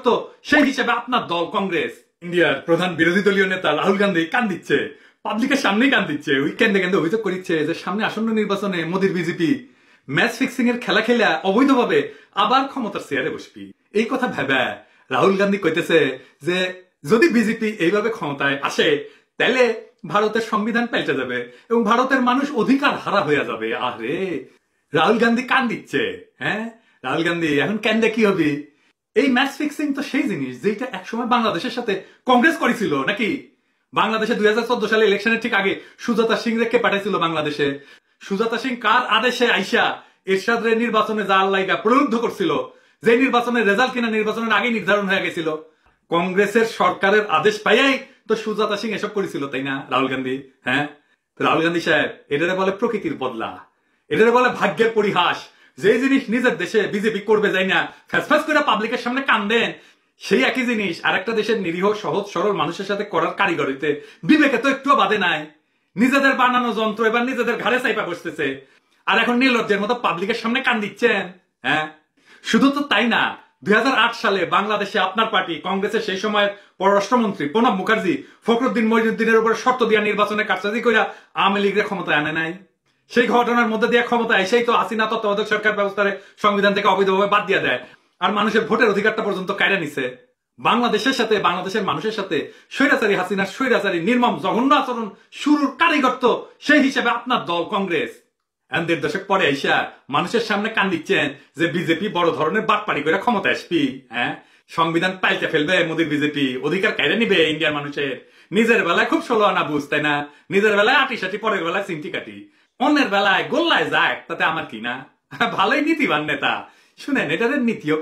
কারিগর তো সেই হিসেবে আপনার দল কংগ্রেস। ইন্ডিয়ার প্রধান বিরোধী দলীয় নেতা রাহুল গান্ধী কান দিচ্ছে, পাবলিকের সামনেই কান দিচ্ছে, ওই কেন্দ্রে কেন্দ্রে অভিযোগ করছে যে সামনে আসন্ন নির্বাচনে মোদীর বিজেপি ম্যাচ ফিক্সিং এর খেলা খেলা অবৈধভাবে আবার ক্ষমতার চেয়ারে বসবি। এই কথা ভেবে রাহুল গান্ধী কইতেছে যে যদি বিজেপি এইভাবে ক্ষমতায় আসে তাহলে ভারতের সংবিধান পাল্টে যাবে এবং ভারতের মানুষ অধিকার হারা হয়ে যাবে। আরে রাহুল গান্ধী কান দিচ্ছে। হ্যাঁ, রাহুল গান্ধী এখন কেন্দ্রে কি হবে? এই ম্যাচ ফিক্সিং তো সেই জিনিস যেটা একসময় বাংলাদেশের সাথে কংগ্রেস করেছিল নাকি? বাংলাদেশে 2014 সালে ইলেকশনের ঠিক আগে সুজাতা সিং রেখে পাঠাইছিল বাংলাদেশে। সুজাতা সিং কার আদেশে আইসা এরশাদ রে নির্বাচনে যাওয়ার লাইগা প্রলুব্ধ করছিল, যে নির্বাচনের রেজাল্ট কিনা নির্বাচনের আগে নির্ধারণ হয়ে গেছিল। কংগ্রেসের সরকারের আদেশ পাইয়াই তো সুজাতা সিং এসব করেছিল, তাই না রাহুল গান্ধী? হ্যাঁ, রাহুল গান্ধী সাহেব, এটারে বলে প্রকৃতির বদলা, এটারে বলে ভাগ্যের পরিহাস। যে জিনিস নিজের দেশে বিজেপি করবে যাই না, ফ্যাস করে পাবলিকের সামনে কান্দেন, সেই একই জিনিস আরেকটা দেশের নিরীহ সহজ সরল মানুষের সাথে করার কারিগরিতে বিবেকে তো একটুও বাদে নাই। নিজেদের বানানো যন্ত্র এবার নিজেদের ঘাড়ে চাইপা বসতেছে, আর এখন নির্লজ্জের মতো পাবলিকের সামনে কান দিচ্ছেন। হ্যাঁ, শুধু তো তাই না, 2008 সালে বাংলাদেশে আপনার পার্টি কংগ্রেসের সেই সময়ের পররাষ্ট্রমন্ত্রী প্রণব মুখার্জি ফখরুদ্দিন মঈনুদ্দিনের উপর শর্ত দিয়া নির্বাচনে কারসাজি কইরা আওয়ামী লীগের ক্ষমতায় আনে নাই। সেই ঘটনার মধ্যে দিয়ে ক্ষমতায় সেই তো হাসিনা তত্ত্বাবধায়ক সরকার ব্যবস্থার সংবিধান থেকে অবৈধভাবে বাদ দিয়ে দেয় আর মানুষের ভোটের অধিকারটা পর্যন্ত কায়রা নিছে। বাংলাদেশের সাথে বাংলাদেশের মানুষের সাথে স্বৈরাচারী হাসিনার স্বৈরাচারী নির্মম জঘন্য আচরণ শুরুর কারিগর তো সেই হিসেবে আপনার দল কংগ্রেস। 1.5 দশক পরে আইসা মানুষের সামনে কান দিচ্ছেন যে বিজেপি বড় ধরনের বাটপাড়ি করে ক্ষমতা আসবি। হ্যাঁ, সংবিধান পাল্টে ফেলবে মোদীর বিজেপি, অধিকার কায়রা নিবে ইন্ডিয়ার মানুষের। নিজের বেলায় খুব ষোলো আনা বুঝ, তাই না? নিজের বেলায় আটি সাটি, পরের বেলায় চিন্তি কাটি, অন্যের বেলায় গোল্লায় যাক, তাতে আমার কি না? ভালোই নীতিবান নেতা। শুনেন, এটাদের নীতিও